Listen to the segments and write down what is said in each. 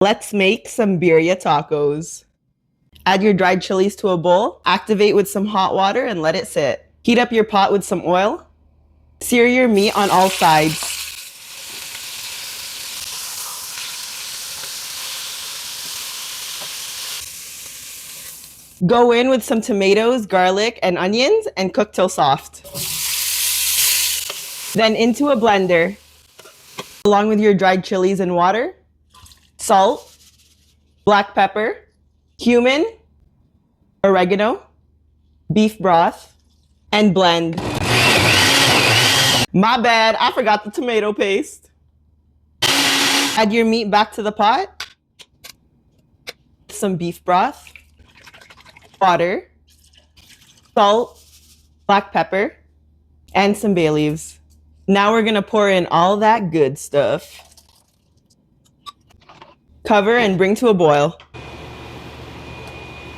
Let's make some birria tacos. Add your dried chilies to a bowl, activate with some hot water, and let it sit. Heat up your pot with some oil. Sear your meat on all sides. Go in with some tomatoes, garlic, and onions and cook till soft. Then into a blender, along with your dried chilies and water, salt, black pepper, cumin, oregano, beef broth, and blend. My bad, I forgot the tomato paste. Add your meat back to the pot, some beef broth, water, salt, black pepper, and some bay leaves. Now we're gonna pour in all that good stuff. Cover and bring to a boil.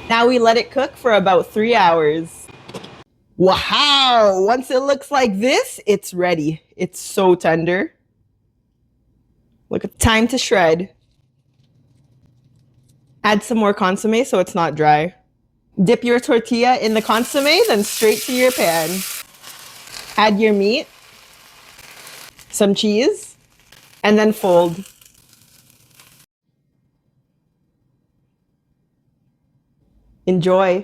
Now we let it cook for about 3 hours. Wow! Once it looks like this, it's ready. It's so tender. Look, time to shred. Add some more consomme so it's not dry. Dip your tortilla in the consomme, then straight to your pan. Add your meat, some cheese, and then fold. Enjoy.